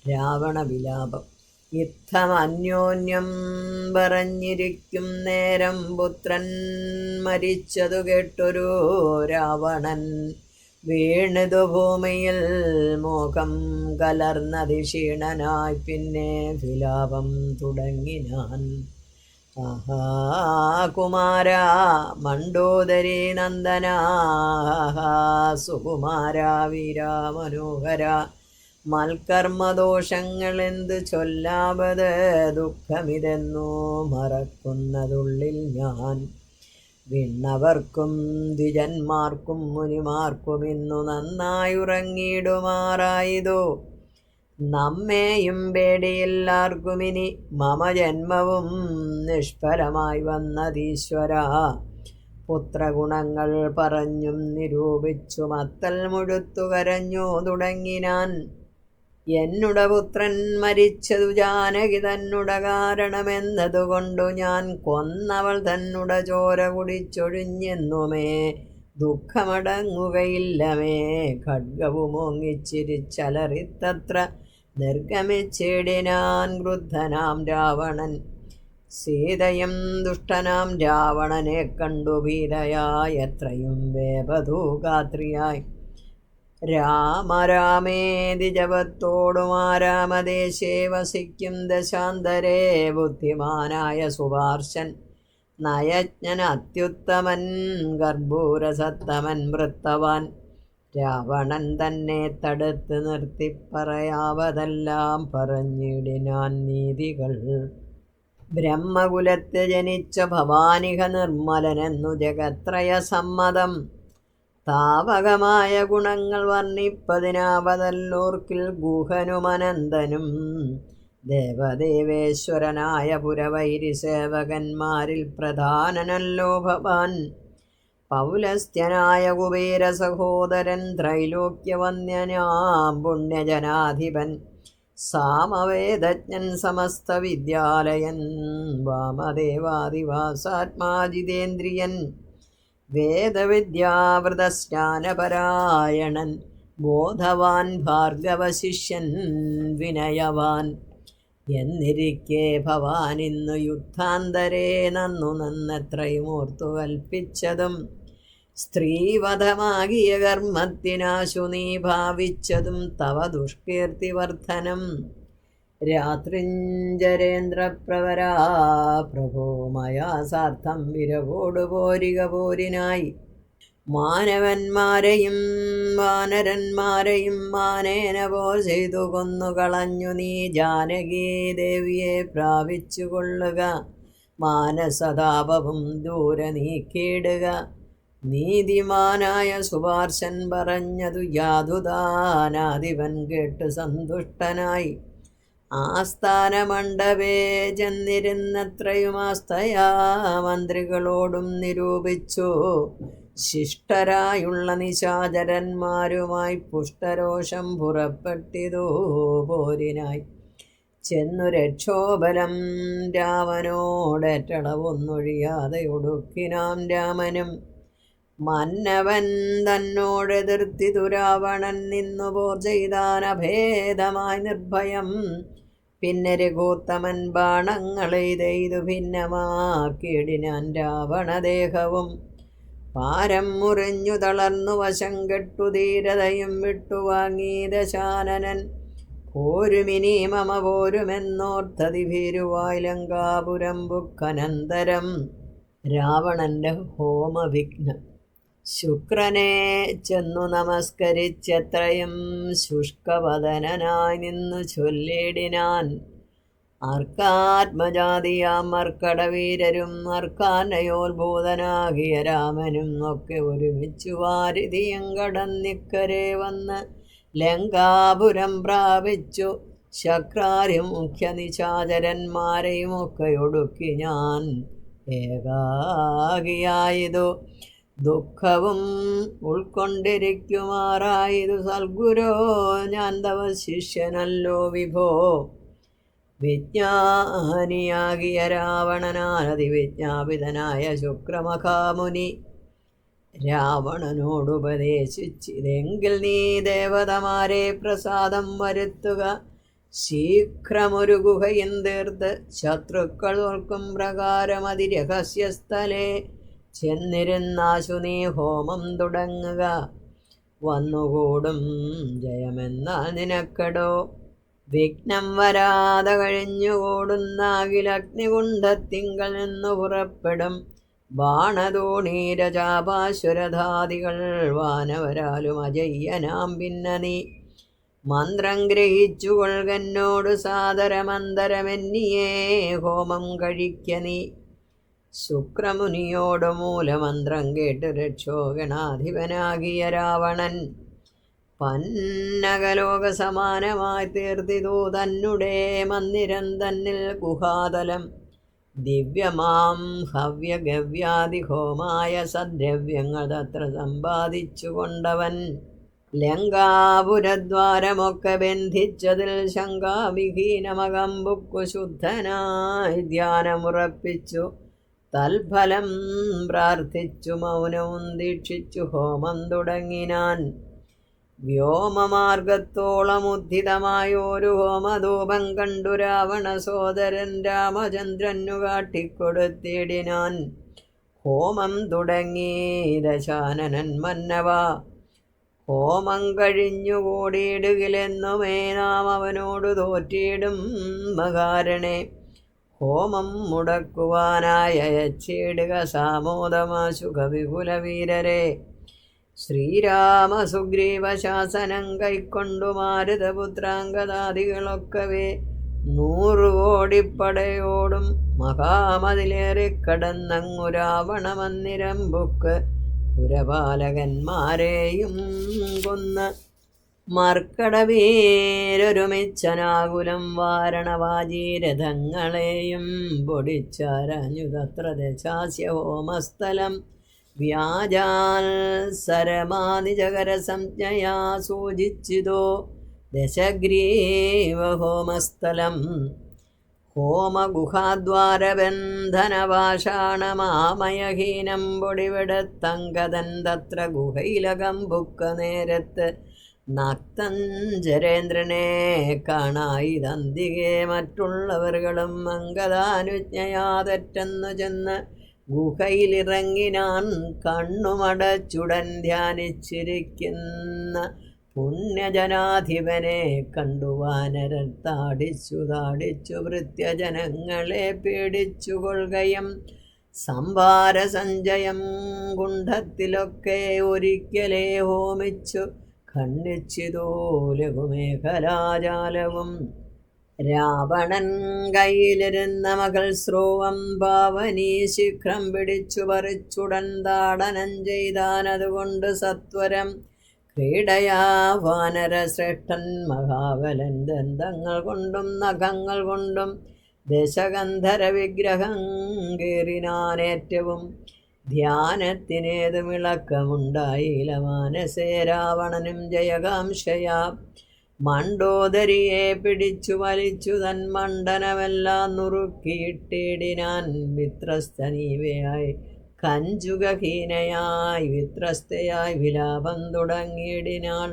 രാവണവിലാപം. യുദ്ധമന്യോന്യം പറഞ്ഞിരിക്കും നേരം പുത്രൻ മരിച്ചതു കേട്ടൊരു രാവണൻ വീണതു ഭൂമിയിൽ മോഹം കലർന്നതിക്ഷീണനായി പിന്നെ വിലാപം തുടങ്ങിനാൻ. ആഹാ കുമാര മണ്ഡോദരി നന്ദന, സുകുമാര വീരാമനോഹര, മൽക്കർമ്മദോഷങ്ങൾ എന്ത് ചൊല്ലാവത് ദുഃഖമിതെന്നു മറക്കുന്നതുള്ളിൽ ഞാൻ. വിണ്ണവർക്കും ദ്വിജന്മാർക്കും മുനിമാർക്കും ഇന്നു നന്നായുറങ്ങിയിടുമാറായതോ, നമ്മെയും പേടിയില്ലാർക്കുമിനി മമ ജന്മവും നിഷ്ഫലമായി വന്നതീശ്വര. പുത്രഗുണങ്ങൾ പറഞ്ഞും നിരൂപിച്ചു മത്തൽ മുഴുത്തു കരഞ്ഞു തുടങ്ങിനാൻ. എന്നുട പുത്രൻ മരിച്ചതു ജാനകി തന്നുട കാരണമെന്നതുകൊണ്ടു ഞാൻ കൊന്നവൾ തന്നുട ചോര കുടിച്ചൊഴിഞ്ഞെന്നുമേ ദുഃഖമടങ്ങുകയില്ലമേ. ഖഡ്ഗവുമോങ്ങിച്ചിരിച്ചലറിത്തത്ര നിർഗമിച്ചിടിനാൻ ക്രുദ്ധനാം രാവണൻ. സീതയും ദുഷ്ടനാം രാവണനെ കണ്ടു ഭീതയായി എത്രയും വേപതൂഗാത്രിയായി. രാമരാമേതി ജപത്തോടുമാരാമദേശേ വസിക്കും ദശാന്തരേ ബുദ്ധിമാനായ സുപാർശൻ നയജ്ഞൻ അത്യുത്തമൻ കർപ്പൂരസത്തമൻ വൃത്തവാൻ. രാവണൻ തന്നെ തടുത്ത് നിർത്തി പറയാവതെല്ലാം പറഞ്ഞിടിനാൻ നീതികൾ. ബ്രഹ്മകുലത്ത് ജനിച്ച ഭവാനിക നിർമ്മലനെന്നു ജഗത്രയ സമ്മതം. താവകമായ ഗുണങ്ങൾ വർണ്ണിപ്പതിനാവതല്ലോർക്കിൽ ഗുഹനുമനന്തനും ദേവദേവേശ്വരനായ പുരവൈരി സേവകന്മാരിൽ പ്രധാനനല്ലോ ഭവാൻ. പൗലസ്ത്യനായ കുബേര സഹോദരൻ ത്രൈലോക്യവന്യനാം പുണ്യജനാധിപൻ സാമവേദജ്ഞൻ സമസ്ത വിദ്യാലയൻ വാമദേവാദിവാസാത്മാജിതേന്ദ്രിയൻ വേദവിദ്യാവൃതസ്നാനപരായണൻ ബോധവാൻ ഭാർഗവശിഷ്യൻ വിനയവാൻ. എന്നിരിക്കെ ഭവാൻ ഇന്നു യുദ്ധാന്തരേ നന്നെത്രയും ഓർത്തു കൽപ്പിച്ചതും സ്ത്രീവധമാകിയ കർമ്മത്തിനാശു നീ ഭാവിച്ചതും തവ ദുഷ്കീർത്തിവർദ്ധനം. രാത്രിഞ്ചരേന്ദ്രപ്രവരാ പ്രഭോ മയാ സാർത്ഥം വിരവോടു പോരിക പോരിനായി. മാനവന്മാരെയും വാനരന്മാരെയും മാനേന പോർ ചെയ്തു കൊന്നുകളഞ്ഞു നീ ജാനകീ ദേവിയെ പ്രാപിച്ചു കൊള്ളുക. മാനസതാപവും ദൂരെ നീക്കിയിടുക. നീതിമാനായ സുപാർശൻ പറഞ്ഞതു യാതുദാനാധിപൻ കേട്ടു സന്തുഷ്ടനായി. ആസ്ഥാനമണ്ഡപേ ചെന്നിരുന്നത്രയും ആസ്തയാ മന്ത്രികളോടും നിരൂപിച്ചു. ശിഷ്ടരായുള്ള നിശാചരന്മാരുമായി പുഷ്ടരോഷം പുറപ്പെട്ടിതോ പോരിനായി. ചെന്നു രക്ഷോബലം രാമനോടേറ്റളവൊന്നൊഴിയാതെ ഒടുക്കിനാം രാമനും. മന്നവൻ തന്നോടെതിർത്തിതു രാവണൻ നിന്നു പോർ ചെയ്താനഭേദമായി നിർഭയം. പിന്നെ രഘുത്തമൻ ബാണങ്ങളെയ്തു ഭിന്നമാക്കിയിടിനാൻ രാവണദേഹവും. പാരം മുറിഞ്ഞു തളർന്നു വശം കെട്ടു ധീരതയും വിട്ടുവാങ്ങി ദശാനനൻ. പോരുമിനി മമ പോരുമെന്നോർത്തതി ഭീരുവായി ലങ്കാപുരം ബുക്കനന്തരം. രാവണന്റെ ഹോമവിഘ്നം. ശുക്രനെ ചെന്നു നമസ്കരിച്ചെത്രയും ശുഷ്കവദനായി നിന്നു ചൊല്ലിടിനാൻ. അർക്കാത്മജാതിയാം മർക്കടവീരരും അർക്കാനയോത്ഭൂതനാകിയ രാമനും ഒക്കെ ഒരുമിച്ചു വാരിധിയും കടന്നിക്കരെ വന്ന് ലങ്കാപുരം പ്രാപിച്ചു. ശക്രാരും മുഖ്യനിശാചരന്മാരെയും ഒക്കെ ഒടുക്കി ഞാൻ ഏകാകിയായതു. ദുഃഖവും ഉൾക്കൊണ്ടിരിക്കുമാറായതു സൽഗുരോ ഞാൻ തവ ശിഷ്യനല്ലോ വിഭോ. വിജ്ഞാനിയാകിയ രാവണനാനതിവിജ്ഞാപിതനായ ശുക്രമഹാമുനി രാവണനോടുപദേശിച്ചിതെങ്കിൽ നീ ദേവതമാരെ പ്രസാദം വരുത്തുക. ശീഘ്രമൊരു ഗുഹയും തീർത്ത് ശത്രുക്കൾ ഓർക്കും പ്രകാരം അതിരഹസ്യസ്ഥലേ ചെന്നിരുന്നാശു നീ ഹോമം തുടങ്ങുക. വന്നുകൂടും ജയമെന്നാൽ നിനക്കടോ. വിഘ്നം വരാതെ കഴിഞ്ഞുകൂടുന്നാകിലഗ്നികുണ്ഡത്തിങ്കൽ നിന്നു പുറപ്പെടും ബാണതോണീരചാപാശ്വരധാദികൾ വാനവരാലും അജയ്യനാം. പിന്നെ നീ മന്ത്രം ഗ്രഹിച്ചു കൊൾകന്നോടു സാദരമന്തരമെന്നിയേ ഹോമം കഴിക്ക നീ. ശുക്രമുനിയോട് മൂലമന്ത്രം കേട്ട് രക്ഷോഗണാധിപനാകിയ രാവണൻ പന്നകലോക സമാനമായി തീർത്തിതു തന്നെ മന്ദിരം തന്നിൽ ഗുഹാതലം. ദിവ്യമാം ഹവ്യഗവ്യാദിഹോമായ സദ്രവ്യങ്ങൾ തത്ര സമ്പാദിച്ചു കൊണ്ടവൻ ലങ്കാപുരദ്വാരമൊക്കെ ബന്ധിച്ചതിൽ ശങ്കാവിഹീനമകമ്പുക്കു ശുദ്ധനായി ധ്യാനമുറപ്പിച്ചു തൽഫലം പ്രാർത്ഥിച്ചു മൗനവും ദീക്ഷിച്ചു ഹോമം തുടങ്ങിനാൻ. വ്യോമമാർഗത്തോളം ഉദ്ധിതമായൊരു ഹോമധൂപം കണ്ടു രാവണ സോദരൻ രാമചന്ദ്രനു കാട്ടിക്കൊടുത്തിടിനാൻ. ഹോമം തുടങ്ങി ദശാനനൻ മന്നവ. ഹോമം കഴിഞ്ഞുകൂടിയിടുകിലെന്നുമേ നാം അവനോട് തോറ്റിയിടും മകാരണേ. ഹോമം മുടക്കുവാനായി അയച്ചിടുക സാമോദമാശു കവികുലവീരരെ. ശ്രീരാമ സുഗ്രീവ ശാസനം കൈക്കൊണ്ടു മാരുതപുത്രാംഗദാദികളൊക്കവേ 100 കോടിപ്പടയോടും മഹാമതിലേറിക്കടന്നങ്ങു രാവണ മന്ദിരം ബുക്ക് പുരപാലകന്മാരെയും കൊന്ന് മർക്കടവീരൊരുമിച്ചനാകുലം വാരണവാജീരഥങ്ങളെയും പൊടിച്ചരഞ്ഞു തത്ര ദശാസ്യ ഹോമസ്ഥലം. വ്യാജാൽ സരമാനിജകര സംജ്ഞയാ സൂചിച്ചിതോ ദശഗ്രീവ ഹോമസ്ഥലം. ഹോമഗുഹാദ്വാരബന്ധനപാഷാണമാമയഹീനം പൊടിവിടത്തങ്കതൻ തത്ര ഗുഹയിലകം ബുക്ക നേരത്ത് നക്തഞ്ചരേന്ദ്രനെ കാണായി തന്തികെ മറ്റുള്ളവர்களுം അങ്കദാനുജ്ഞയാ തെറ്റെന്നു ചെന്ന് ഗുഹയിലിറങ്ങിനാൻ. കണ്ണുമടച്ചുടൻ ധ്യാനിച്ചിരിക്കുന്ന പുണ്യജനാധിപനെ കണ്ടു വാനരൻ താടിച്ചു ഭൃത്യജനങ്ങളെ പീഡിച്ചു കൊള്ളുകയും സംഭാര സഞ്ചയം കുണ്ഠത്തിലൊക്കെ ഒരിക്കലേ ഹോമിച്ചു ഖണ്ഡിച്ചിതോ ലഘുമേഖലാജാലവും. രാവണൻ കയ്യിലിരുന്ന മകൾ സ്രോവം ഭാവനീ ശീഘ്രം പിടിച്ചു പറിച്ചുടൻ താടനം ചെയ്താനതുകൊണ്ട് സത്വരം. ക്രീഡയാ വാനരശ്രേഷ്ഠൻ മഹാബലൻ ദന്തങ്ങൾ കൊണ്ടും നഖങ്ങൾ കൊണ്ടും ദശകന്ധര വിഗ്രഹം കേറിനാനേറ്റവും. ധ്യാനത്തിനേതുമിളക്കമുണ്ടായില്ല മാനസേ രാവണനും ജയകാംക്ഷയാ. മണ്ടോദരിയെ പിടിച്ചു വലിച്ചു തൻ മണ്ഡനമെല്ലാം നുറുക്കിയിട്ടിടിനാൻ. വിത്രസ്തനീവയായി കഞ്ചുകഹീനയായി വിത്രസ്തയായി വിലാപം തുടങ്ങിയിടിനാൾ.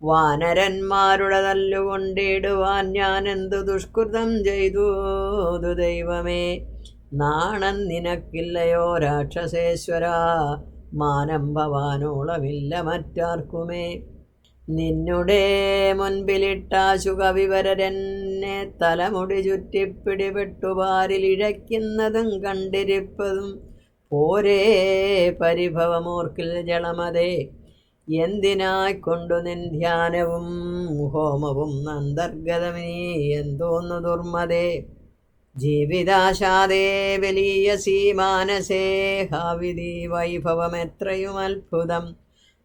വാനരന്മാരുടെ തല്ലുകൊണ്ടിടുവാൻ ഞാൻ എന്തു ദുഷ്കൃതം ചെയ്തു ദൈവമേ. നാണം നിനക്കില്ലയോ രാക്ഷസേശ്വരാ, മാനം ഭവാനോളമില്ല മറ്റാർക്കുമേ. നിന്നുടെ മുൻപിലിട്ടാശു കവിവരരെന്നെ തലമുടി ചുറ്റിപ്പിടിപെട്ടുപാരിലിഴയ്ക്കുന്നതും കണ്ടിരിപ്പതും പോരേ പരിഭവമോർക്കിൽ ജളമതേ. എന്തിനായിക്കൊണ്ടു നിൻ ധ്യാനവും ഹോമവും അന്തർഗതമീ എന്തോന്നു ദുർമതേ. ജീവിതാശാദേ വലിയ സീമാനസേ ഹാവിധി വൈഭവമെത്രയും അത്ഭുതം.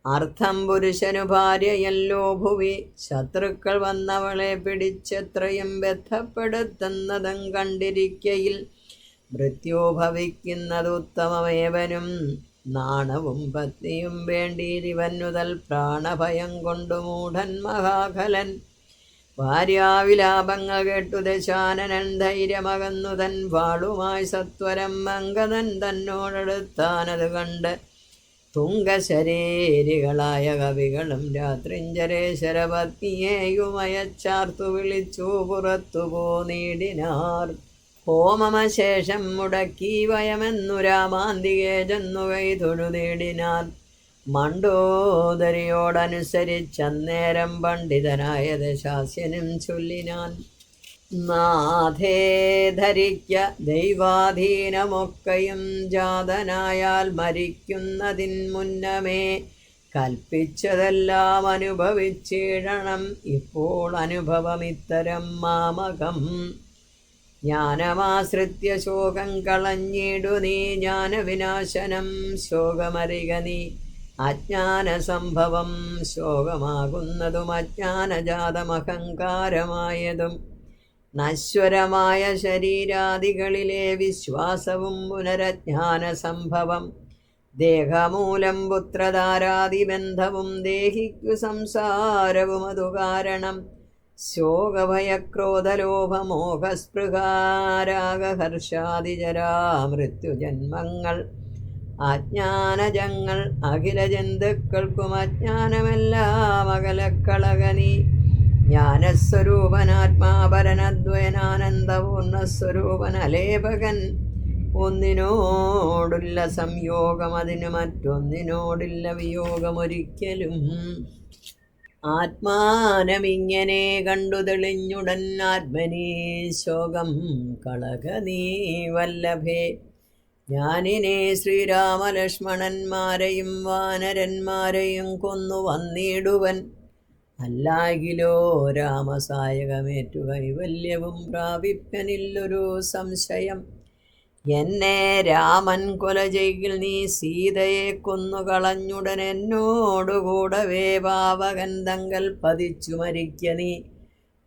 അർത്ഥം പുരുഷനു ഭാര്യയല്ലോ ഭുവി, ശത്രുക്കൾ വന്നവളെ പിടിച്ചെത്രയും ബന്ധപ്പെടുത്തുന്നതും കണ്ടിരിക്കയിൽ മൃത്യു ഭവിക്കുന്നതുത്തമമേവനും. നാണവും പത്നിയും വേണ്ടിയിരിവനുതൽ പ്രാണഭയം കൊണ്ടു മൂഢൻ മഹാഖലൻ. ഭാര്യാവിലാപങ്ങൾ കേട്ടു ദശാനനൻ ധൈര്യമകന്നു തൻ വാളുമായി സത്വരം അങ്കദൻ തന്നോടടുത്താനത് കണ്ട് തുങ്കശരീരികളായ കവികളും രാത്രിഞ്ചരേശ്വരപത്നിയെയുമയച്ചാർത്തു വിളിച്ചു പുറത്തു പോനീടിനാർ. ഹോമമശേഷം മുടക്കി വയമെന്നു രാമാന്തികെ ചെന്നു കൈതൊഴുതീടിനാർ. മണ്ഡോദരിയോടനുസരിച്ചന്നേരം പണ്ഡിതനായ ദശാസ്യനും ചൊല്ലിനാൻ. നാഥേ ധരിക്ക ദൈവാധീനമൊക്കെയും ജാതനായാൽ മരിക്കുന്നതിൻ മുന്നമേ കൽപ്പിച്ചതെല്ലാം അനുഭവിച്ചിടണം. ഇപ്പോൾ അനുഭവമിത്തരം മാമകം. ജ്ഞാനമാശ്രിത്യ ശോകം കളഞ്ഞിടു നീ, ജ്ഞാനവിനാശനം ശോകമറിക നീ. അജ്ഞാനസംഭവം ശോകമാകുന്നതും അജ്ഞാനജാതമഹങ്കാരമായതും നശ്വരമായ ശരീരാദികളിലെ വിശ്വാസവും പുനരജ്ഞാനസംഭവം. ദേഹമൂലം പുത്രധാരാദിബന്ധവും ദേഹിക്കു സംസാരവും അതു കാരണം. ശോകഭയക്രോധലോഭമോഹസ്പൃഹാരാഗഹർഷാദിജരാ മൃത്യുജന്മങ്ങൾ അജ്ഞാനജങ്ങൾ. അഖില ജന്തുക്കൾക്കും അജ്ഞാനമെല്ലാം അകലക്കളകനീ. ജ്ഞാനസ്വരൂപനാത്മാപരനദ്വയനാനന്ദപൂർണസ്വരൂപൻ അലേപകൻ. ഒന്നിനോടുള്ള സംയോഗം അതിനു മറ്റൊന്നിനോടുള്ള വിയോഗമൊരിക്കലും. ആത്മാനമിങ്ങനെ കണ്ടു തെളിഞ്ഞുടൻ ആത്മനീ ശോകം കളക നീ വല്ലഭേ. ഞാനിനെ ശ്രീരാമലക്ഷ്മണന്മാരെയും വാനരന്മാരെയും കൊന്നു വന്നിടുവൻ. അല്ലാകിലോ രാമസായകമേറ്റു കൈവല്യവും പ്രാപിപ്പനില്ലൊരു സംശയം. എന്നെ രാമൻ കൊല ചെയ്യിൽ നീ സീതയെ കൊന്നുകളഞ്ഞുടൻ എന്നോടുകൂടവേ പാവകൻ തങ്കൽ പതിച്ചു മരിക്ക നീ.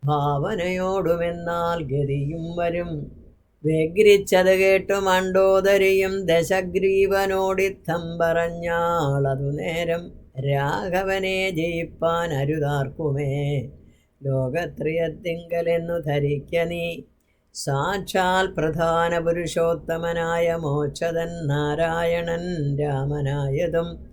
ഭാവനയോടുമെന്നാൽ ഗതിയും വരും. വ്യഗ്രിച്ചത് കേട്ടു മണ്ഡോദരിയും ദശഗ്രീവനോടിത്തം പറഞ്ഞാളതു നേരം. രാഘവനെ ജയിപ്പാൻ അരുതാർക്കുമേ ലോകത്രിയത്തിങ്കലെന്നു ധരിക്ക നീ. സാക്ഷാൽ പ്രധാന പുരുഷോത്തമനായ മോക്ഷതൻ നാരായണൻ രാമനായതും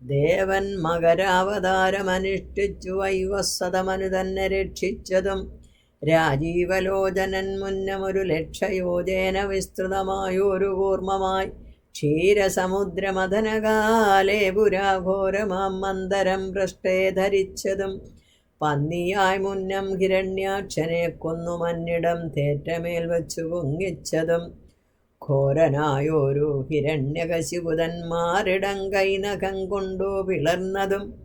ദേവൻ മകരാവതാരമനുഷ്ഠിച്ചു വൈവസ്വതമനു തന്നെ രക്ഷിച്ചതും രാജീവലോചനൻ മുന്നമൊരു ലക്ഷയോജന വിസ്തൃതമായൊരു കൂർമ്മമായി ക്ഷീരസമുദ്രമഥനകാലേ പുരാഘോരമാം മന്ദരം പൃഷ്ഠേ ധരിച്ചതും പന്നിയായി മുന്നം ഹിരണ്യാക്ഷനെ കൊന്നു മന്നിടം തേറ്റമേൽ വച്ചു പൊങ്ങിച്ചതും ഘോരനായൊരു ഹിരണ്യകശിപുതന്മാരിടം കൈനഖം കൊണ്ടു പിളർന്നതും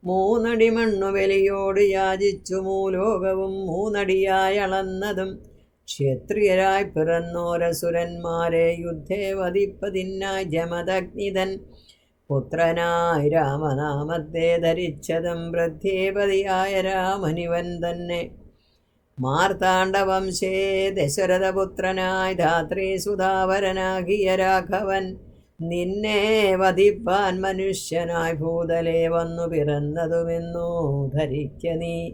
മൂന്നടി മണ്ണു ബലിയോട് യാചിച്ചു മൂലോകവും മൂന്നടിയായി അളന്നതും ക്ഷത്രിയരായി പിറന്നോരസുരന്മാരെ യുദ്ധേ വധിപ്പതിനായി ജമദഗ്നിതൻ പുത്രനായി രാമനാമത്തെ ധരിച്ചതും വൃദ്ധേപതിയായ രാമനിവൻ തന്നെ. മാർത്താണ്ഡവംശേ ദശരഥപുത്രനായി ധാത്രീ സുധാവരനാകിയ രാഘവൻ നിന്നെ വധിപ്പാൻ മനുഷ്യനായി ഭൂതലേ വന്നു പിറന്നതുമെന്നു ധരിക്ക നീ.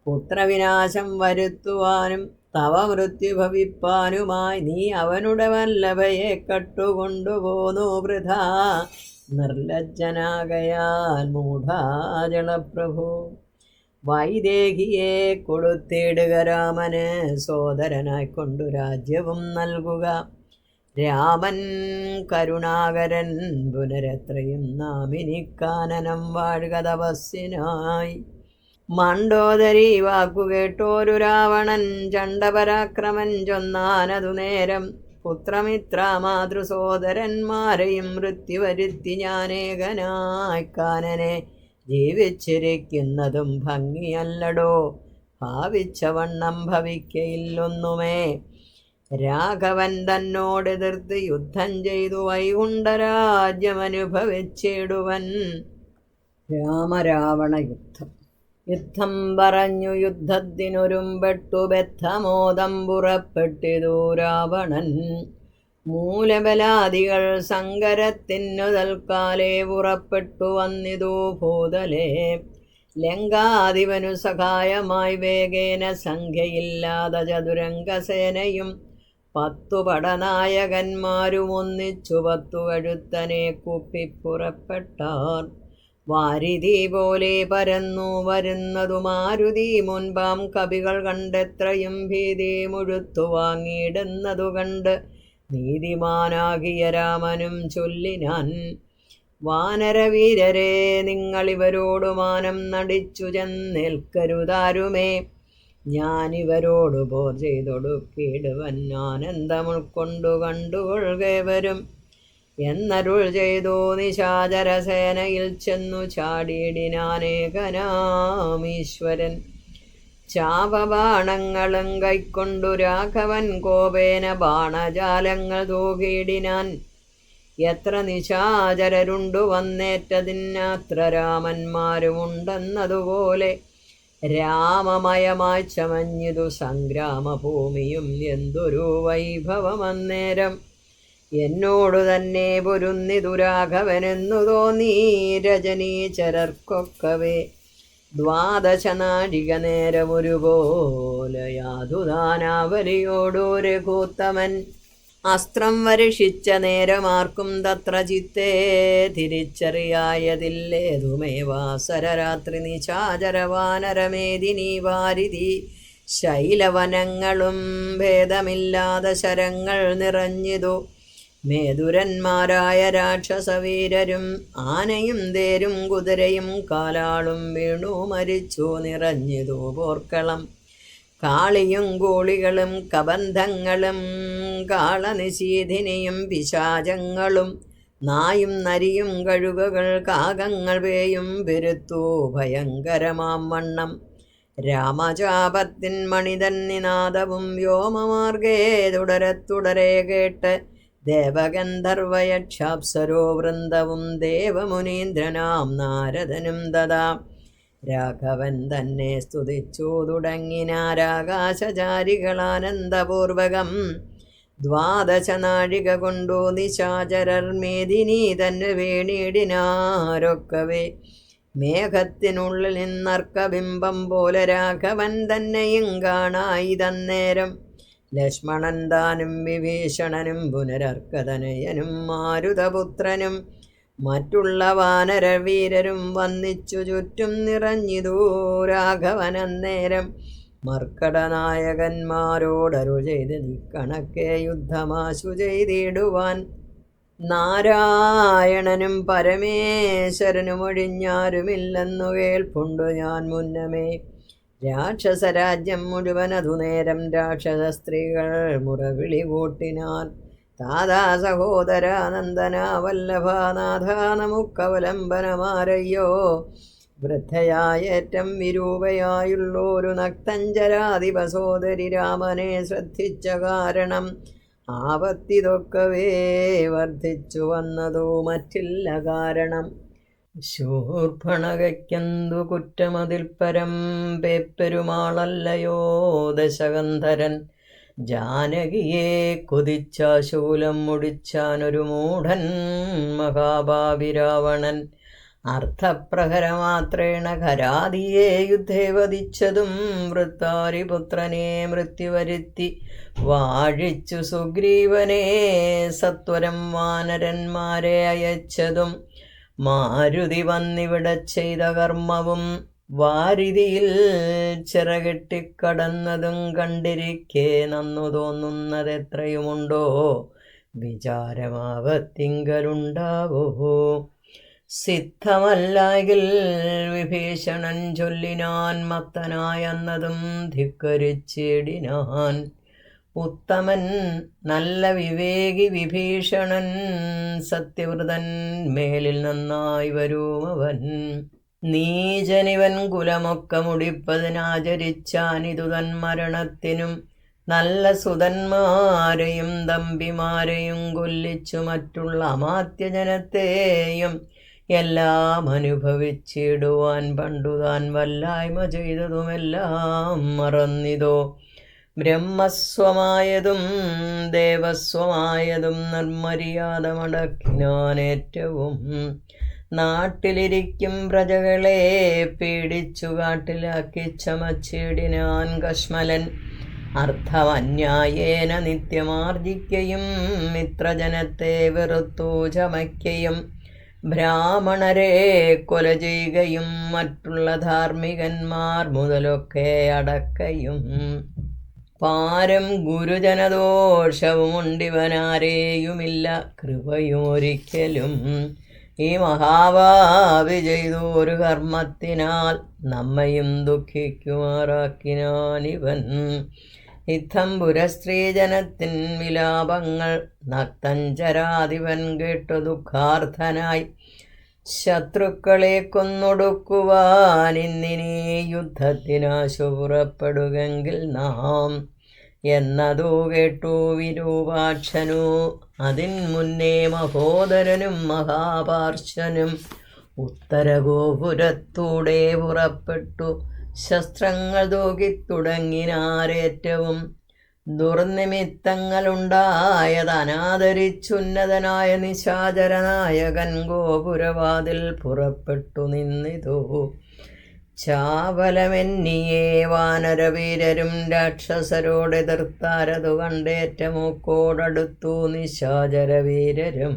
പുത്രവിനാശം വരുത്തുവാനും തവ മൃത്യു ഭവിപ്പാനുമായി നീ അവനുടെ വല്ലഭയെ കട്ടുകൊണ്ടുപോന്നു വൃഥാ. നിർലജ്ജനാകയാൽ മൂഢാജളപ്രഭു വൈദേഹിയെ കൊടുത്തിടുക രാമന് സോദരനായിക്കൊണ്ടു രാജ്യവും നൽകുക. രാമൻ കരുണാകരൻ പുനരത്രയും നാമിനിക്കാനനം വാഴുക തപസ്സിനായി. മണ്ഡോദരി വാക്കുകേട്ടോരു രാവണൻ ചണ്ഡപരാക്രമൻ ചൊന്നാനതു നേരം. പുത്രമിത്ര മാതൃസോദരന്മാരെയും മൃത്യുവരുത്തി ഞാനേകനായി കാനനെ ജീവിച്ചിരിക്കുന്നതും ഭംഗിയല്ലടോ. ഭാവിച്ച വണ്ണം ഭവിക്കയില്ലൊന്നുമേ. രാഘവൻ തന്നോടെതിർത്ത് യുദ്ധം ചെയ്തു വൈകുണ്ഠരാജ്യമനുഭവിച്ചിടുവൻ. രാമരാവണ യുദ്ധം. യുദ്ധം പറഞ്ഞു യുദ്ധത്തിനൊരുമ്പെട്ടു ബദ്ധമോദം പുറപ്പെട്ടിതു രാവണൻ. മൂലബലാദികൾ സങ്കരത്തിനു തൽക്കാലേ പുറപ്പെട്ടു വന്നിതു ഭൂതലേ. ലങ്കാധിപനു സഹായമായി വേഗേന സംഖ്യയില്ലാത ചതുരംഗസേനയും 10 പടനായകന്മാരും ഒന്നിച്ചു 10 കഴുത്തനെ കുപ്പിപ്പുറപ്പെട്ടാർ. വാരിധി പോലെ പരന്നു വരുന്നതു മാരുതി മുൻപാം കവികൾ കണ്ടെത്രയും ഭീതി മുഴുത്തു വാങ്ങിയിടുന്നതു കണ്ട് നീതിമാനാകിയ രാമനും ചൊല്ലിനാൻ, വാനരവീരരെ നിങ്ങളിവരോടു മാനം നടിച്ചു ചെന്നേൽക്കരുതാരുമേ. ഞാനിവരോടു പോർ ചെയ്തൊടുക്കിടുവൻ ആനന്ദം ഉൾക്കൊണ്ടു കണ്ടുകൊള്ളുകവരും എന്നരുൾ ചെയ്തു. നിശാചരസേനയിൽ ചെന്നു ചാടിയിടിനാനേകനാമീശ്വരൻ. ചാപബാണങ്ങളും കൈക്കൊണ്ടു രാഘവൻ കോപേന ബാണജാലങ്ങൾ തൂകിയിടിനാൻ. എത്ര നിശാചരരുണ്ടു വന്നേറ്റതിനത്ര രാമന്മാരുമുണ്ടെന്നതുപോലെ രാമമയമായി ചമഞ്ഞിതു സംഗ്രാമഭൂമിയും. എന്തൊരു വൈഭവമന്നേരം എന്നോടു തന്നെ പൊരുന്നിതു രാഘവനെന്നു തോന്നി രജനീചരർക്കൊക്കവേ. 12 നാഴിക നേരമൊരുപോലെ യാതുദാനാവലിയോടു രഘുത്തമൻ. അസ്ത്രം വർഷിച്ച നേരമാർക്കും തത്ര ചിത്തേ തിരിച്ചറിയായതില്ലേതുമേ. വാസരരാത്രി നിശാചരവാനരമേദിനി വാരിധി ശൈലവനങ്ങളും ഭേദമില്ലാതെ ശരങ്ങൾ നിറഞ്ഞിതു. മേതുരന്മാരായ രാക്ഷസവീരരും ആനയും തേരും കുതിരയും കാലാളും വീണു മരിച്ചു നിറഞ്ഞിതു പോർക്കളം. കാളിയും കൂളികളും കബന്ധങ്ങളും കാളനിശീധിനിയും പിശാചങ്ങളും നായും നരിയും കഴുകകൾ കാകങ്ങൾ പേയും പെരുത്തു ഭയങ്കരമാം വണ്ണം. രാമചാപത്തിൻ മണിതൻ നിനാദവും വ്യോമമാർഗേ തുടരെ കേട്ട് ദേവഗന്ധർവയക്ഷാപ്സരോ വൃന്ദവും ദേവമുനീന്ദ്രനാം നാരദനും തഥാ. രാഘവൻ തന്നെ സ്തുതിച്ചു തുടങ്ങിനാരാകാശചാരികളാനന്ദപൂർവകം. 12 നാഴിക കൊണ്ടു നിശാചരർ മേദിനി തന്നെ വീണിടിനാരൊക്കവേ. മേഘത്തിനുള്ളിൽ നിന്നർക്കബിംബം പോലെ രാഘവൻ തന്നെയും കാണായി തന്നേരം. ലക്ഷ്മണൻ താനും വിഭീഷണനും പുനരർക്കതനയനും മാരുതപുത്രനും മറ്റുള്ള വാനരവീരരും വന്നിച്ചു ചുറ്റും നിറഞ്ഞിതു രാഘവനന്നേരം. മർക്കടനായകന്മാരോടരുൾ ചെയ്ത് നിക്കണക്കെ യുദ്ധമാശു ചെയ്തിടുവാൻ. നാരായണനും പരമേശ്വരനും ഒഴിഞ്ഞാരുമില്ലെന്നു കേൾപ്പുണ്ടു ഞാൻ മുന്നമേ. രാക്ഷസരാജ്യം മുഴുവനതു നേരം രാക്ഷസ സ്ത്രീകൾ മുറവിളി കൂട്ടിനാർ. താതാ സഹോദരാനന്ദന വല്ലഭാനാഥ നമുക്കവലംബനമാരയ്യോ. വൃദ്ധയായേറ്റം വിരൂപയായുള്ളൊരു നക്തഞ്ചരാധിപ സോദരി രാമനെ ശ്രദ്ധിച്ച കാരണം ആപത്തിതൊക്കവേ വർദ്ധിച്ചു വന്നതോ മറ്റില്ല കാരണം. ശൂർപ്പണകയ്ക്കെന്തു കുറ്റമതിൽ പരം പേപ്പെരുമാളല്ലയോ ദശകന്ധരൻ. ജാനകിയെ കൊതിച്ചാശൂലം മുടിച്ചാനൊരു മൂഢൻ മഹാഭാവി രാവണൻ. അർത്ഥപ്രഹരമാത്രേണ ഖരാദിയെ യുദ്ധേ വധിച്ചതും വൃത്താരിപുത്രനെ മൃത്യുവരുത്തി വാഴിച്ചു സുഗ്രീവനെ സത്വരം വാനരന്മാരെ അയച്ചതും. മാരുതി വന്നിവിടെ ചെയ്ത കർമ്മവും വാരിധിയിൽ ചിറകെട്ടിക്കടന്നതും കണ്ടിരിക്കെ നന്നു തോന്നുന്നതെത്രയുമുണ്ടോ വിചാരമാവത്തിങ്കലുണ്ടാവോ. സിദ്ധമല്ലെങ്കിൽ വിഭീഷണൻ ചൊല്ലിനാൻ മത്തനായെന്നതും ധിക്കരിച്ചിടിനാൻ. ഉത്തമൻ നല്ല വിവേകി വിഭീഷണൻ സത്യവ്രതൻ മേലിൽ നന്നായി വരുമവൻ. നീചനിവൻ കുലമൊക്കെ മുടിപ്പതിനാചരിച്ചാനിതു തൻ മരണത്തിനും. നല്ല സുതന്മാരെയും തമ്പിമാരെയും കൊല്ലിച്ചു മറ്റുള്ള അമാത്യജനത്തെയും എല്ലാം അനുഭവിച്ചിടുവാൻ പണ്ടുതാൻ വല്ലായ്മ ചെയ്തതുമെല്ലാം മറന്നിതോ. ബ്രഹ്മസ്വമായതും ദേവസ്വമായതും നിർമര്യാദ മടക്കിനാനേറ്റവും. നാട്ടിലിരിക്കും പ്രജകളെ പീഡിച്ചു കാട്ടിലാക്കി ചമച്ചിടിനാൻ കശ്മലൻ. അർത്ഥമന്യായേന നിത്യമാർജിക്കയും മിത്രജനത്തെ വെറുത്തു ചമയ്ക്കയും ബ്രാഹ്മണരെ കൊല ചെയ്യുകയും മറ്റുള്ള ധാർമ്മികന്മാർ മുതലൊക്കെ അടക്കയും പാരം ഗുരുജനദോഷവുമുണ്ടിവനാരെയുമില്ല കൃപയും ഒരിക്കലും ഈ മഹാഭാവി ചെയ്തൊരു കർമ്മത്തിനാൽ നമ്മയും ദുഃഖിക്കുമാറാക്കിനാനിവൻ ഇത്തം പുരസ്ത്രീജനത്തിൻ വിലാപങ്ങൾ നക്തഞ്ചരാധിപൻ കേട്ടു ദുഃഖാർത്ഥനായി ശത്രുക്കളെ കൊന്നൊടുക്കുവാൻ ഇന്നിനീ യുദ്ധത്തിനാശു പുറപ്പെടുകെങ്കിൽ നാം എന്നതു കേട്ടു വിരൂപാക്ഷനു അതിൻ മുന്നേ മഹോദരനും മഹാപാർശ്വനും ഉത്തരഗോപുരത്തൂടെ പുറപ്പെട്ടു ശസ്ത്രങ്ങൾ തൂക്കിത്തുടങ്ങിനാരേറ്റവും ദുർനിമിത്തങ്ങളുണ്ടായതനാദരിച്ചുന്നതനായ നിശാചരനായകൻ ഗോപുരവാതിൽ പുറപ്പെട്ടു നിന്നിതു ചാവലമെന്നിയേ വാനരവീരരും രാക്ഷസരോടെതിർത്താരതു കണ്ടേറ്റമൂക്കോടടുത്തു നിശാചരവീരരും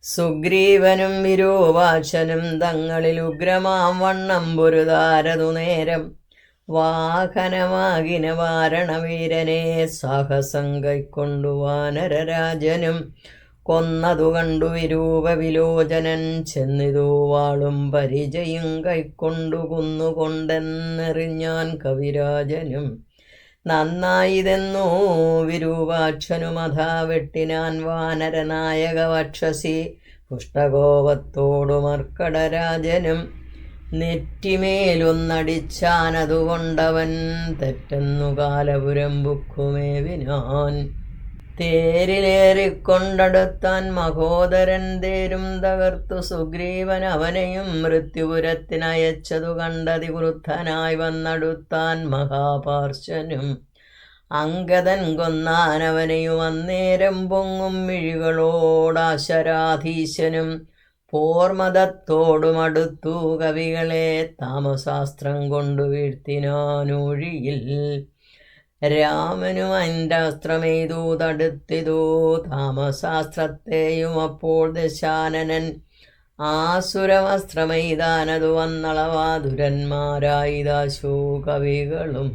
സുഗ്രീവനും വിരൂപാക്ഷനും തങ്ങളിൽ ഉഗ്രമാം വണ്ണം പൊരുതാരതു നേരം വാഹനമാകിന വാരണവീരനെ സാഹസം കൈക്കൊണ്ടു വാനരരാജനും കൊന്നതു കണ്ടു വിരൂപ വിലോചനൻ ചെന്നിതു വാളും പരിചയും കൈക്കൊണ്ടു കുന്നുകൊണ്ടെന്നെറിഞ്ഞാൻ കവിരാജനും നന്നായിതെന്നു വിരൂപാക്ഷനുമഥാ വെട്ടിനാൻ വാനരനായക വക്ഷസി പുഷ്ടകോപത്തോടു മർക്കടരാജനും നെറ്റിമേലൊന്നടിച്ചാനതുകൊണ്ടവൻ തെറ്റെന്നു കാലപുരം ബുക്കുമേവിനാൻ തേരിലേറിക്കൊണ്ടടുത്താൻ മഹോദരൻ തേരും തകർത്തു സുഗ്രീവൻ അവനെയും മൃത്യുപുരത്തിനയച്ചതു കണ്ടതിക്രുദ്ധനായി വന്നടുത്താൻ മഹാപാർശ്വനും അങ്കദൻ കൊന്നാനവനെയും അന്നേരം പൊങ്ങും മിഴികളോടാശരാധീശനും പോർമതത്തോടുമടുത്തു കവികളെ താമശാസ്ത്രം കൊണ്ടു വീഴ്ത്തിനാനൂഴിയിൽ രാമനും അൻഡാസ്ത്രമെയ്തു തടുത്തിതു താമശാസ്ത്രത്തെയും അപ്പോൾ ദശാനനൻ ആസുരവസ്ത്രമെയ്താനതു വന്നളവാതുരന്മാരായിദാശു കവികളും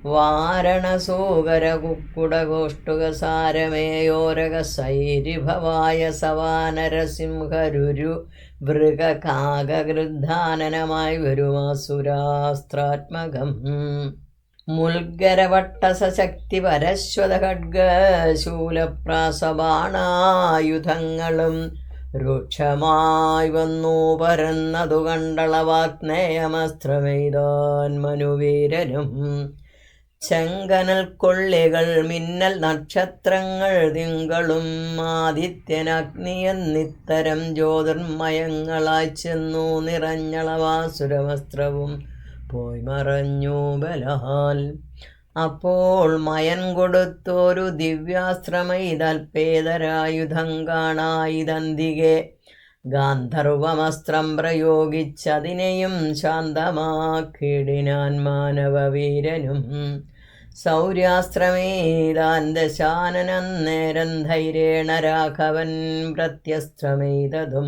വാരണസൂകര കുക്കുടകോഷ്ടുക സാരമേയോരക സൈരിഭവായ സവാനരസിംഹരുരു വൃഗകാകഗൃദ്ധാനനമായി വരുമാസുരാസ്ത്രാത്മകം മുൽഗരവട്ടസശക്തി പരശ്വത ഖഡ്ഗശൂലപ്രാസബാണായുധങ്ങളും രൂക്ഷമായി വന്നു പരന്നതു കണ്ടളവാഗ്നേയമസ്ത്രമെയ്താൻ മനുവീരനും ചെങ്കനൽ കൊള്ളികൾ മിന്നൽ നക്ഷത്രങ്ങൾ തിങ്കളും ആദിത്യനഗ്നിയെന്നിത്തരം ജ്യോതിർമയങ്ങളായി ചെന്നു നിറഞ്ഞളവാസുരവസ്ത്രവും പോയി മറഞ്ഞു ബലാൽ അപ്പോൾ മയൻ കൊടുത്തോരു ദിവ്യാസ്ത്രമെയ്തൽപേതരായുധം കാണായിതന്തികെ ഗാന്ധർവമസ്ത്രം പ്രയോഗിച്ചതിനെയും ശാന്തമാക്കിടിനാൻ മാനവവീരനും സൗര്യാസ്ത്രമേതാൻ ദശാനനന്നേരം ധൈര്യേണ രാഘവൻ പ്രത്യസ്ത്രമെയ്തതും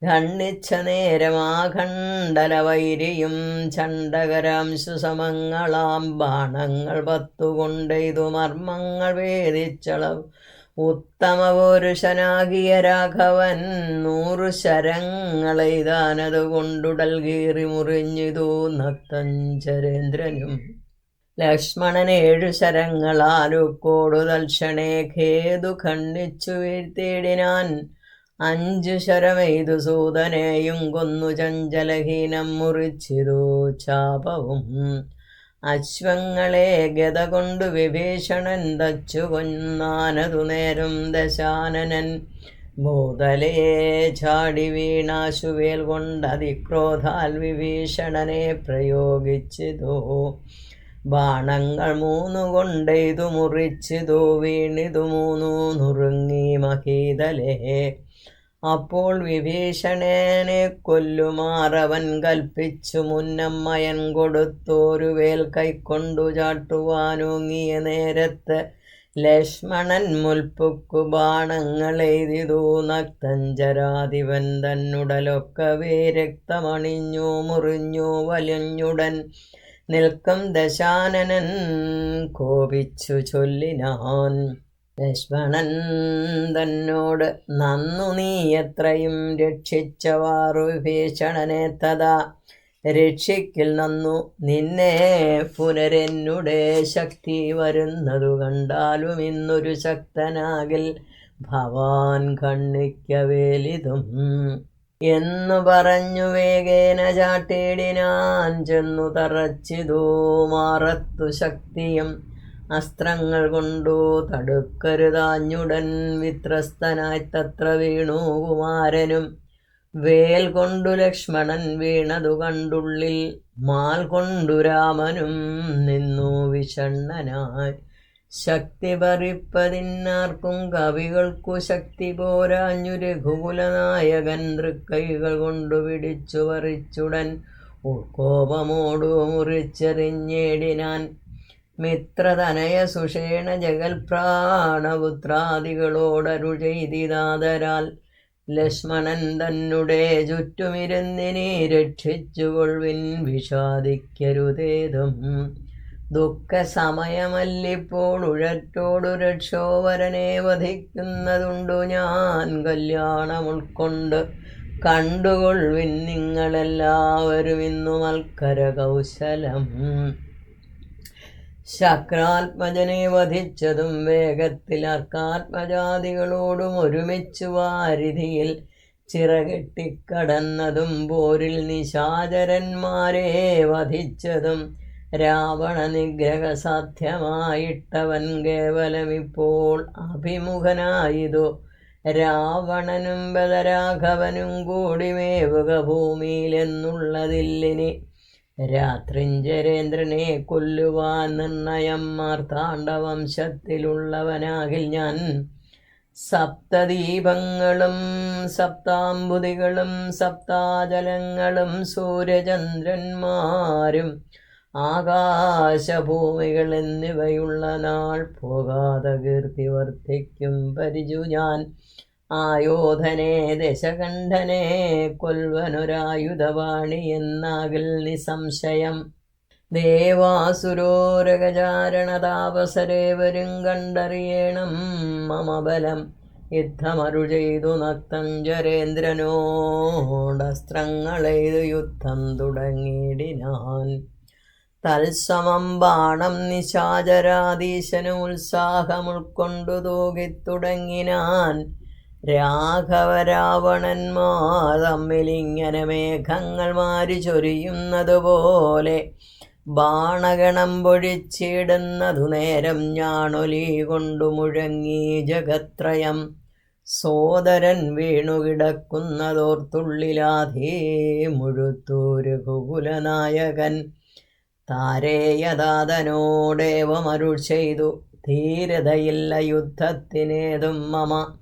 ഖണ്ഡിച്ച നേരമാഖണ്ഡലവൈരിയും ചണ്ഡകരാംശു സമങ്ങളാം ബാണങ്ങൾ പത്തുകൊണ്ടെയ്തു മർമ്മങ്ങൾ വേദിച്ചളവ് ഉത്തമ പുരുഷനാകിയ രാഘവൻ 100 ശരങ്ങളെയ്താനതുകൊണ്ടുടൽ കീറി മുറിഞ്ഞിതു നക്തഞ്ചരേന്ദ്രനും ലക്ഷ്മണൻ 7 ശരങ്ങളാലുക്കോടു തൽക്ഷണേ ഖേതു ഖണ്ഡിച്ചു വീഴ്ത്തിയിടിനാൻ 5 ശരമെയ്തു സൂതനെയും കൊന്നു ചഞ്ചലഹീനം മുറിച്ചിതു ചാപവും അശ്വങ്ങളെ ഗത കൊണ്ടു വിഭീഷണൻ തച്ചു കൊന്നാനതു നേരം ദശാനനൻ ഭൂതലേ ചാടി വീണാശുവേൽ കൊണ്ടതിക്രോധാൽ വിഭീഷണനെ പ്രയോഗിച്ചിതു ബാണങ്ങൾ 3 കൊണ്ടെയ്തു മുറിച്ചിതു വീണിതു 3 നുറുങ്ങി മഹീതലേ അപ്പോൾ വിഭീഷണനെ കൊല്ലുമാറവൻ കൽപ്പിച്ചു. മുന്നമ്മയൻ കൊടുത്തോരു വേൽ കൈക്കൊണ്ടു ചാട്ടുവാനോങ്ങിയ നേരത്ത് ലക്ഷ്മണൻ മുൽപ്പുക്കു ബാണങ്ങളെയ്തിതു. നക്തഞ്ചരാധിപൻ തന്നുടലൊക്കവേ രക്തമണിഞ്ഞു മുറിഞ്ഞു വലിഞ്ഞുടൻ നിൽക്കും ദശാനനൻ കോപിച്ചു ചൊല്ലിനാൻ. ലക്ഷ്മണൻ തന്നോട് നന്നു നീ എത്രയും രക്ഷിച്ചവാറു വിഭീഷണനെ തഥാ രക്ഷിക്കിൽ നന്നു നിന്നെ പുനരെന്നുടെ ശക്തി വരുന്നതു കണ്ടാലും ഇന്നൊരു ശക്തനാകിൽ ഭവാൻ കണ്ണിക്കവേലിതും എന്നു പറഞ്ഞു വേഗേന ചാട്ടിയിടിനാൻ. ചെന്നു തറച്ചിതു മാറത്തു ശക്തിയും അസ്ത്രങ്ങൾ കൊണ്ടു തടുക്കരുതാഞ്ഞുടൻ വിത്രസ്തനായി തത്ര വീണു കുമാരനും. വേൽ കൊണ്ടു ലക്ഷ്മണൻ വീണതു കണ്ടുള്ളിൽ മാൽ കൊണ്ടു രാമനും നിന്നു വിഷണ്ണനായി. ശക്തി പറിപ്പതിന്നാർക്കും കവികൾക്കു ശക്തി പോരാഞ്ഞു. രഘുകുലനായകൻ തൃക്കൈകൾ കൊണ്ടു പിടിച്ചു പറിച്ചുടൻ ഉൾക്കോപമോടു മുറിച്ചെറിഞ്ഞേടിനാൻ. മിത്രതനയ സുഷേണ ജഗൽപ്രാണപുത്രാദികളോടരുൾ ചെയ്തിതാദരാൽ ലക്ഷ്മണൻ തന്നെ ചുറ്റുമിരുന്നിനി രക്ഷിച്ചുകൊള്ളുവിൻ വിഷാദിക്കരുതേതും. ദുഃഖസമയമല്ലിപ്പോൾ ഉഴറ്റോടു രക്ഷോവരനെ വധിക്കുന്നതുണ്ടു ഞാൻ. കല്യാണം ഉൾക്കൊണ്ട് കണ്ടുകൊള്ളുവിൻ നിങ്ങളെല്ലാവരും ഇന്നു മൽക്കര കൗശലം. ശക്രാത്മജനെ വധിച്ചതും വേഗത്തിൽ അർക്കാത്മജാതികളോടും ഒരുമിച്ചു വാരിധിയിൽ ചിറകെട്ടിക്കടന്നതും പോരിൽ നിശാചരന്മാരെ വധിച്ചതും രാവണ നിഗ്രഹ സാധ്യമായിട്ടവൻ കേവലമിപ്പോൾ അഭിമുഖനായിതു. രാവണനും ബലരാഘവനും കൂടി മേവുക ഭൂമിയിലെന്നുള്ളതില്ലിനി. രാത്രിഞ്ചരേന്ദ്രനെ കൊല്ലുവാൻ നിർണയം മാർത്താണ്ഡവംശത്തിലുള്ളവനാകിൽ ഞാൻ. സപ്തദീപങ്ങളും സപ്താംബുദികളും സപ്താജലങ്ങളും സൂര്യചന്ദ്രന്മാരും ആകാശഭൂമികൾ എന്നിവയുള്ള നാൾ പോകാതെ കീർത്തി വർദ്ധിക്കും പരിചു ഞാൻ. ആയോധനെ ദശകണ്ഠനെ കൊൽവനൊരായുധവാണി എന്നാകിൽ നിസംശയം. ദേവാസുരോരകചാരണതാപസരേവരും കണ്ടറിയണം മമ ബലം. യുദ്ധമരു ചെയ്തു നക്തഞ്ചരേന്ദ്രനോടസ്ത്രങ്ങളെയ്തു യുദ്ധം തുടങ്ങിയിടിനാൻ. തത്സമം ബാണം നിശാചരാധീശനു ഉത്സാഹമുൾക്കൊണ്ടു തൂകിത്തുടങ്ങിനാൻ. രാഘവരാവണന്മാർ തമ്മിലിങ്ങനെ മേഘങ്ങൾ മാരി ചൊരിയുന്നതുപോലെ ബാണഗണം പൊഴിച്ചിടുന്നതു നേരം ഞാണൊലി കൊണ്ടു മുഴങ്ങി ജഗത്രയം. സോദരൻ വീണുകിടക്കുന്നതോർത്തുള്ളിലാധീ മുഴുത്തു രഘുകുലനായകൻ. താരേയദാതനോടേവമരുൾ ചെയ്തു ധീരതയില്ല യുദ്ധത്തിനേതും മമ.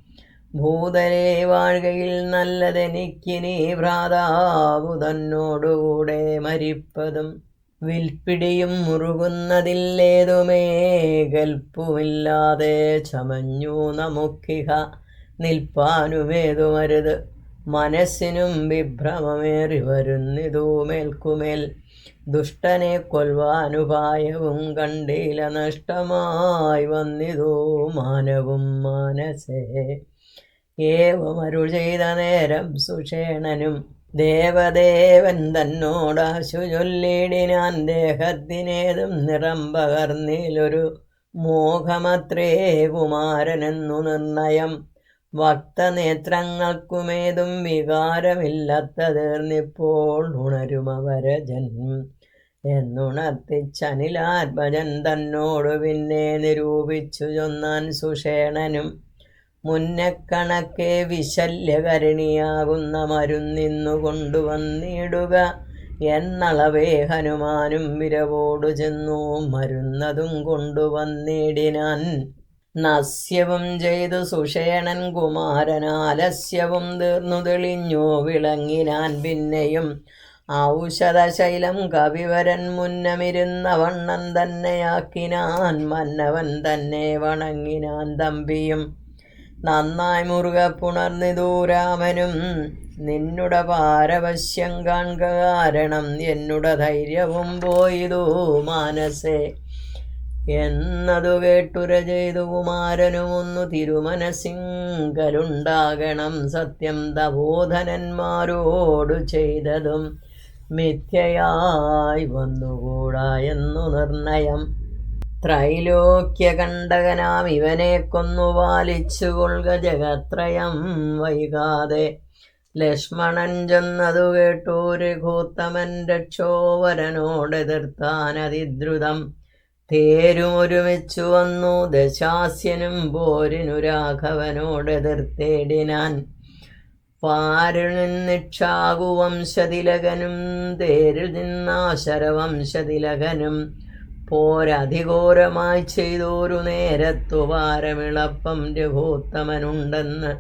ഭൂതലേ വാഴ്കയിൽ നല്ലതെനിക്കിനി ഭ്രാതാവു തന്നോടുകൂടെ മരിപ്പതും. വിൽപ്പിടിയും മുറുകുന്നതില്ലേതുമേ കൽപ്പുമില്ലാതെ ചമഞ്ഞു നമുക്കിഹ നിൽപ്പാനുമേതുമരുത്. മനസ്സിനും വിഭ്രമമേറി വരുന്നിതു മേൽക്കുമേൽ. ദുഷ്ടനെ കൊൽവാനുപായവും കണ്ടില നഷ്ടമായി വന്നിതു മാനവും മാനസേ. ഏവമരുൾ ചെയ്ത നേരം സുഷേണനും ദേവദേവൻ തന്നോടാശു ചൊല്ലിടിനാൻ. ദേഹത്തിനേതും നിറം പകർന്നിലൊരു മോഹമത്രേ കുമാരനെന്നു നിർണയം. ഭക്തനേത്രങ്ങൾക്കുമേതും വികാരമില്ലത്തതീർന്നിപ്പോൾ ഉണരുമവരജൻ എന്നുണർത്തിച്ചനിലാത്മജൻ തന്നോടു പിന്നെ നിരൂപിച്ചു ചൊന്നാൻ സുഷേണനും. മുന്നക്കണക്കെ വിശല്യകരണിയാകുന്ന മരുന്നിന്നു കൊണ്ടുവന്നിടുക എന്നളവേ ഹനുമാനും വിരവോടു ചെന്നു മരുന്നതും കൊണ്ടുവന്നിടിനാൻ. നസ്യവും ചെയ്തു സുഷേണൻ കുമാരനാലസ്യവും തീർന്നു തെളിഞ്ഞു വിളങ്ങിനാൻ. പിന്നെയും ഔഷധശൈലം കവിവരൻ മുന്നമിരുന്ന വണ്ണം തന്നെയാക്കിനാൻ. മന്നവൻ തന്നെ വണങ്ങിനാൻ. തമ്പിയും നന്നായി മുറുക പുണർന്നിതു രാമനും. നിന്നുട പാരവശ്യം കാൺക കാരണം എന്നുട ധൈര്യവും പോയതു മാനസേ എന്നതു കേട്ടുര ചെയ്തു കുമാരനും. ഒന്നു തിരുമനസിങ്കലുണ്ടാകണം സത്യം തപോധനന്മാരോടു ചെയ്തതും മിഥ്യയായി വന്നുകൂടാ എന്നു നിർണയം. ത്രൈലോക്യകണ്ടകനാം ഇവനെ കൊന്നു പാലിച്ചു കൊള്ളുക ജഗത്രയം വൈകാതെ. ലക്ഷ്മണൻ ചെന്നതു കേട്ടു രഘുത്തമൻ രക്ഷോവരനോടെതിർത്താൻ അതിദ്രുതം. തേരുമൊരുമിച്ചു വന്നു ദശാസ്യനും പോരിനു രാഘവനോടെതിർത്തേടിനാൻ. പാരിൽ നിന്നിക്ഷാകുവംശതിലകനും തേരിൽ നിന്നാശരവംശതിലകനും പോരധിഘോരമായി ചെയ്തോരു നേരത്തു പാരമിളപ്പം രഘുത്തമനുണ്ടെന്ന്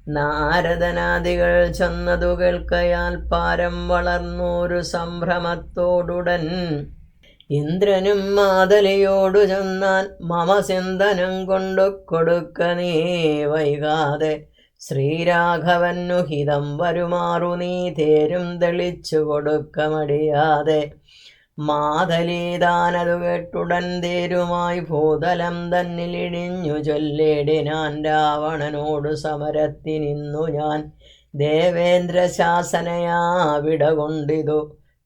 നാരദനാദികൾ ചെന്നതു കേൾക്കയാൽ പാരം വളർന്നോരു സംഭ്രമത്തോടുടൻ ഇന്ദ്രനും മാതലിയോടു ചെന്നാൻ. മമ ചിന്തനം കൊണ്ടു കൊടുക്ക നീ വൈകാതെ ശ്രീരാഘവനു ഹിതം വരുമാറു നീ തേരും തെളിച്ചു കൊടുക്ക മടിയാതെ. മാതലീതാനതു കേട്ടുടൻ തേരുമായി ഭൂതലം തന്നിലിടിഞ്ഞു ചൊല്ലേടിനാൻ. രാവണനോടു സമരത്തിനിന്നു ഞാൻ ദേവേന്ദ്ര ശാസനയാ വിടകൊണ്ടിതു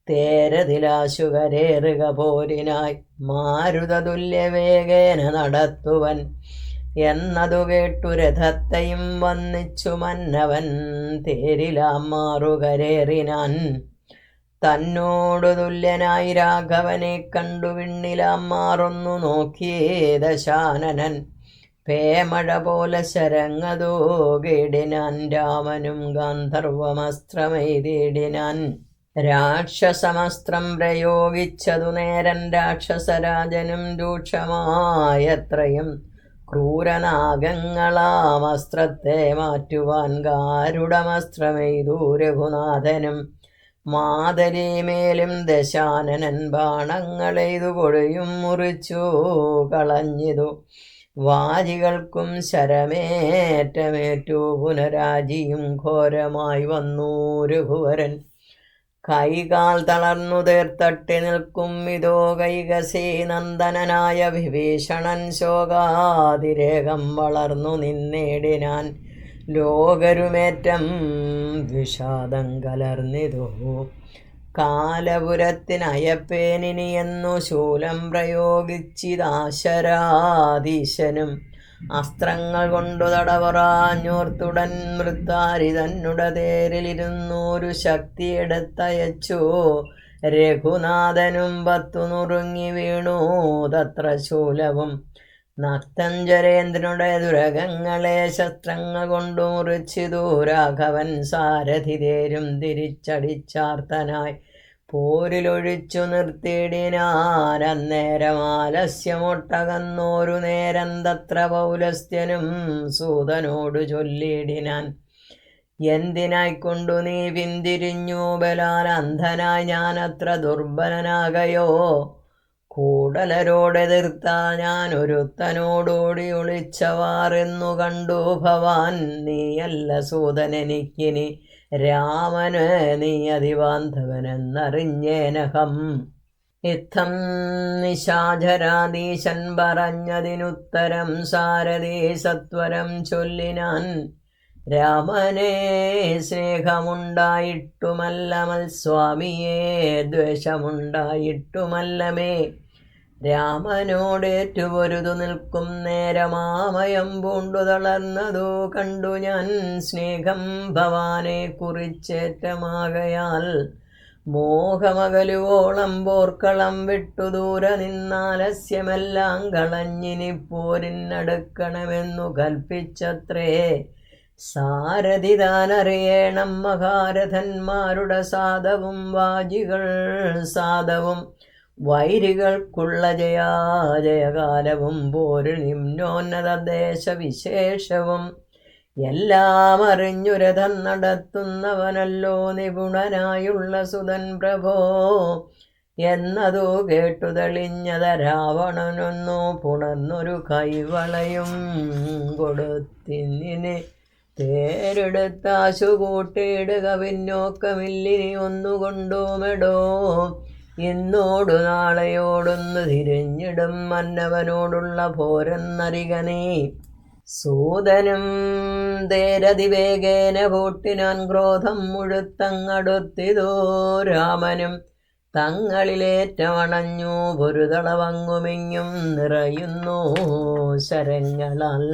തേരതിലാശുകരേറുക പോരിനായി മാരുതതുല്യവേഗേന നടത്തുവൻ എന്നതു കേട്ടു രഥത്തെയും വന്നിച്ചു മന്നവൻ തേരിലാം മാറുകരേറിനാൻ. തന്നോടു തുല്യനായി രാഘവനെ കണ്ടു വിണ്ണിലാം മാറൊന്നു നോക്കിയേ ദശാനനൻ. പേമഴ പോലെ ശരങ്ങതോ കേടിനാൻ. രാമനും ഗാന്ധർവമസ്ത്രമെയ്തിടിനാൻ. രാക്ഷസമസ്ത്രം പ്രയോഗിച്ചതു നേരൻ രാക്ഷസരാജനും രൂക്ഷമായത്രയും. ക്രൂരനാഗങ്ങളാമസ്ത്രത്തെ മാറ്റുവാൻ ഗാരുഡമസ്ത്രമെയ്തു രഘുനാഥനും. മാതലിമേലും ദശാനനൻ ബാണങ്ങളെയ്തു കൊടിയും മുറിച്ചു കളഞ്ഞിതു. വാജികൾക്കും ശരമേറ്റമേറ്റു പുനരാജിയും ഘോരമായി വന്നു രഘുവരൻ. കൈകാൽ തളർന്നു തീർത്തട്ടി നിൽക്കും ഇതോ കൈകസി നന്ദനനായ വിഭീഷണൻ. ശോകാതിരേകം വളർന്നു നിന്നേടിനാൻ. ലോകരുമേറ്റം വിഷാദം കലർന്നിതു. കാലപുരത്തിനയപ്പേനിനിയെന്നു ശൂലം പ്രയോഗിച്ചിതാശരാധീശനും. അസ്ത്രങ്ങൾ കൊണ്ടു തടവറാഞ്ഞോർത്തുടൻ മൃത്താരി തന്നുട തേരിലിരുന്നൂരു ശക്തിയെടുത്തയച്ചു. രഘുനാഥനും 10 നുറുങ്ങി വീണു തത്ര ശൂലവും. നക്തഞ്ചരേന്ദ്രനുടെ ദുരകങ്ങളെ ശസ്ത്രങ്ങൾ കൊണ്ടു മുറിച്ചിതു രാഘവൻ. സാരഥി തേരും തിരിച്ചടിച്ചാർത്തനായി പോരിലൊഴിച്ചു നിർത്തിയിടിനാൻ. അന്നേരം ആലസ്യമൊട്ടകന്നോരു നേരം തത്ര പൗലസ്ത്യനും സൂതനോടു ചൊല്ലിയിടിനാൻ. എന്തിനായിക്കൊണ്ടു നീ പിന്തിരിഞ്ഞു ബലാൽ അന്ധനായി ഞാനത്ര ദുർബലനാകയോ. കൂടലരോടെതിർത്താ ഞാൻ ഒരുത്തനോടോടി ഒളിച്ചവാറെന്നു കണ്ടു ഭവാൻ. നീയല്ല സൂതനെനിക്കിനി രാമന് നീ അതിബാന്ധവനെന്നറിഞ്ഞേനഹം. ഇത്തം നിശാചരാധീശൻ പറഞ്ഞതിനുത്തരം സാരഥി സത്വരം ചൊല്ലിനാൻ. രാമനെ സ്നേഹമുണ്ടായിട്ടുമല്ല മൽസ്വാമിയെ ദ്വേഷമുണ്ടായിട്ടുമല്ലമേ. രാമനോടേറ്റുപൊരുതു നിൽക്കും നേരമാമയം പൂണ്ടു തളർന്നതു കണ്ടു ഞാൻ. സ്നേഹം ഭവാനെ കുറിച്ചേറ്റമാകയാൽ മോഹമകലുവോളം പോർക്കളം വിട്ടു ദൂര നിന്നാലസ്യമെല്ലാം കളഞ്ഞിനി പോരിനടുക്കണമെന്നു കൽപ്പിച്ചത്രേ. സാരഥി താനറിയേണം മഹാരഥന്മാരുടെ സാധവും വാജികൾ സാധവും. വൈരികൾക്കുള്ള ജയകാലവും പോരു നിമ്നോന്നത ദേശവിശേഷവും എല്ലാം അറിഞ്ഞു രഥം നടത്തുന്നവനല്ലോ നിപുണനായുള്ള സുതൻ പ്രഭോ എന്നതു കേട്ടു തെളിഞ്ഞത രാവണനൊന്നു പുണർന്നൊരു കൈവളയും കൊടുത്തിന്നിനെ തേരെടുത്താശു കൂട്ടിയിടുക പിന്നോക്കമില്ലിനി ഒന്നുകൊണ്ടുമെടോ ഇന്നോടു നാളെയോടൊന്നു തിരിഞ്ഞിടും മന്നവനോടുള്ള പോരെന്നറികനേ സൂതനും തേരതിവേഗേന കൂട്ടിനാൻ ക്രോധം മുഴുത്തങ്ങടുത്തിതോ രാമനും തങ്ങളിലേറ്റമണഞ്ഞു പൊരുതളവങ്ങുമിങ്ങും നിറയുന്നു ശരങ്ങളാൽ